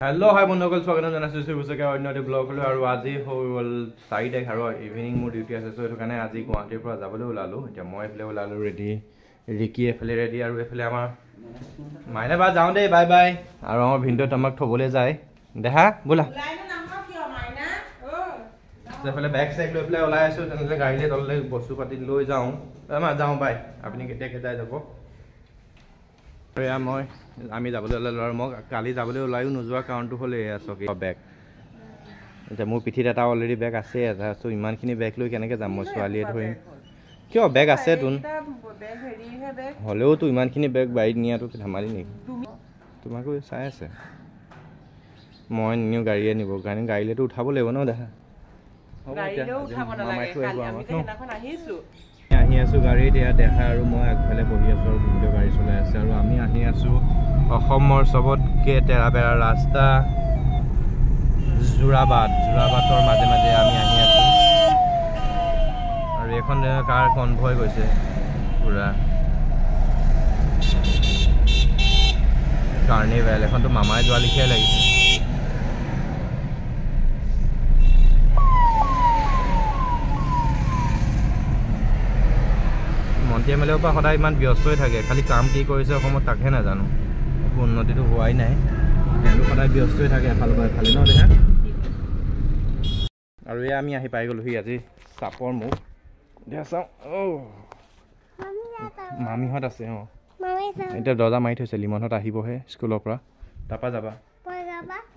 hello hi बंधुসকল स्वागत जनाइছো সুবুসকে অন্যটি blog হলো আৰু আজি হ'ল 4 তাৰিখ আৰু ইভিনিং মোৰ ডিউটি আছে সো এটো কাৰণে আজি গুৱাহাটীৰ পৰা যাবলৈ ওলালো এতিয়া মই এফালে ওলালো ৰেডি ৰিকি এফালে ৰেডি আৰু এফালে আমাৰ মাইনা বা যাও দে বাই বাই আৰু আমাৰ ভিনটো তোমাক থবলৈ যায় দেখা बोला লাইনো নামা কিয় মাইনা ও এফালে ব্যাগ সাইড লৈ পেলাই ওলাই আছো তেনেলে গাড়ীলে তললে বস্তু পাতি লৈ যাও আমা যাও বাই আপুনি কেতিয়া কেতিয়া যাব মই আমি যাবলৈ ওলালো আৰু মই কালি যাবলৈ ওলাইও নোযোৱা কাৰণটো হ'ল এই আছে বেগ এতিয়া মোৰ পিঠিত এটা অলৰেডি বেগ আছে এটা সো ইমানখিনি বেগ লৈ কেনেকৈ যাম মই ছোৱালীয়ে ধৰিম কিয় বেগ আছে তোন বেগ হেৰিহে বেগ হ'লেও তো ইমানখিনি বেগ বাইক নিয়াটো ধেমালি নেকি তোমাকো চাই আছে মই নিউ গাড়ীয়ে নিব কাৰণ গাড়ীলেতো উঠাব লাগিব ন দেখা গাড়ীলেও উঠাব নালাগে কালি আমি সেইদিনাখন আহিছো আহি আছো গাড়ী দিয়া দেখা আৰু মই আগফালে বহি আছো আৰু ভিডিঅ' গাড়ী চলাই আছে আৰু আমি আহি আছো অসমৰ সবতকে তেৰাবেৰা ৰাস্তা জোৰাবাটৰ মাজে মাজে আমি আহি আছো আৰু এখন কাৰ কনভয় গৈছে পুৰা কাৰ্নিভেল এখনতো মামাই যোৱা লিখিয়াই লাগিছে মন্ত্ৰী এমএলএৰ পৰা সদায় ইমান ব্যস্ত হৈ থাকে খালি কাম কি কৰিছে অসমত তাকহে নাজানো উন্নতিটো হোৱাই নাই তেওঁলোক সদায় ব্যস্ত হৈ থাকে এফালৰ পৰা এফালে ন দেখা আৰু এই আমি আহি পাই গ'লোহি আজি চাপৰ মুখ দেখা চাওঁ মামীহঁত আছে অঁ এতিয়া দৰ্জা মাৰি থৈছে লিমনহঁত আহিবহে স্কুলৰ পৰা তাৰপৰা যাবা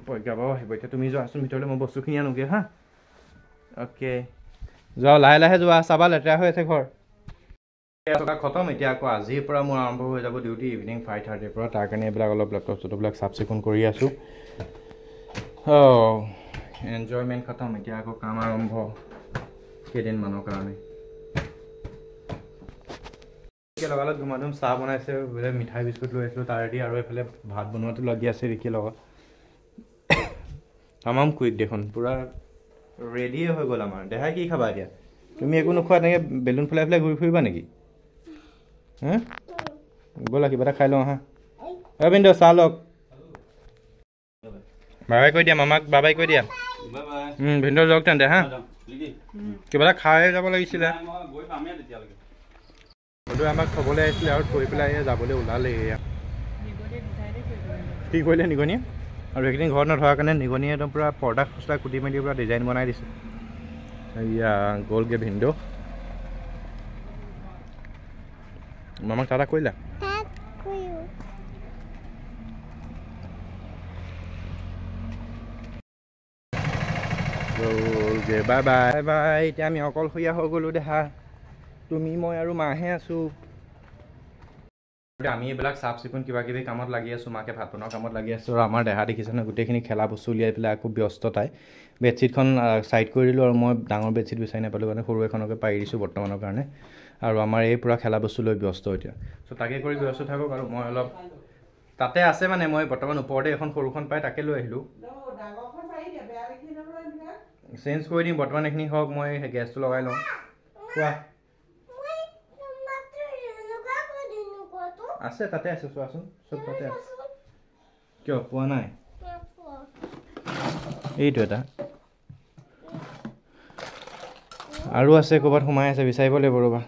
পৰীক্ষাবাও আহিব এতিয়া তুমি যোৱাচোন ভিতৰলৈ মই বস্তুখিনি আনোগৈ হা অ'কে যোৱা লাহে লাহে যোৱা চাবা লেতেৰা হৈ আছে ঘৰ খতম এতিয়া আকৌ আজিৰ পৰা মোৰ আৰম্ভ হৈ যাব ডিউটি ইভিনিং 5:30 পৰা তাৰ কাৰণে এইবিলাক অলপ লেপটপ চেপটপবিলাক চাফ চিকুণ কৰি আছোঁ এনজয়মেণ্ট খতম এতিয়া আকৌ কাম আৰম্ভ কেইদিনমানৰ কাৰণে লগালত ধুমাধুম চাহ বনাইছে বোলে মিঠাই বিস্কুট লৈ আছিলোঁ তাৰেদি আৰু এইফালে ভাত বনোৱাটো লাগি আছে ৰিকিৰ লগত তামাম কুইক দেখোন পূৰা ৰেডিয়ে হৈ গ'ল আমাৰ দেখাই কি খাবা এতিয়া তুমি একো নোখোৱা তেনেকৈ বেলুন ফুলাই ফুলাই ঘূৰি ফুৰিবা নেকি ব'লা কিবা এটা খাই লওঁ হা বিন্দু চাহ লওক বাবাই কৈ দিয়া মামাক বাবাই কৈ দিয়া ভিনদেউ যাওক তেন্তে হা কিবা এটা খাই যাব লাগিছিলে আমাক থ'বলৈ আহিছিলে আৰু থৈ পেলাই যাবলৈ ওলালে কি কৰিলে নিগনিয়ে আৰু এইকেইদিন ঘৰত নথকাৰ কাৰণে নিগনিয়ে একদম পূৰা পৰ্দা খচলা কুটি মেলি পূৰা ডিজাইন বনাই দিছে এয়া গ'লগৈ ভিনদেউ মামাক টাটা কৰিলা বাই বাই বাই এতিয়া আমি অকলশৰীয়া হৈ গ'লোঁ দেখা তুমি মই আৰু মাহে আছোঁ আমি এইবিলাক চাফ চিকুণ কিবা কিবি কামত লাগি আছোঁ মাকে ভাত বনোৱাৰ কামত লাগি আছোঁ আৰু আমাৰ দেহা দেখিছে নহয় গোটেইখিনি খেলা বস্তু উলিয়াই পেলাই আকৌ ব্যস্ততাই বেডশ্বীটখন ছাইড কৰি দিলোঁ আৰু মই ডাঙৰ বেডশ্বীট বিচাৰি নাপালোঁ কাৰণে সৰু এখনকে পাৰি দিছোঁ বৰ্তমানৰ কাৰণে আৰু আমাৰ এই পূৰা খেলা বস্তু লৈ ব্যস্ত এতিয়া চ' তাকে কৰি ব্যস্ত থাকক আৰু মই অলপ তাতে আছে মানে মই বৰ্তমান ওপৰতে এখন সৰুখন পাই তাকে লৈ আহিলোঁ চেঞ্জ কৰি দিম বৰ্তমান এইখিনি হওক মই গেছটো লগাই লওঁ কোৱা আছে তাতে আছে চোৱাচোন চব তাতে আছে কিয় পোৱা নাই এইটো এটা আৰু আছে ক'ৰবাত সোমাই আছে বিচাৰিব লাগিব ৰ'বা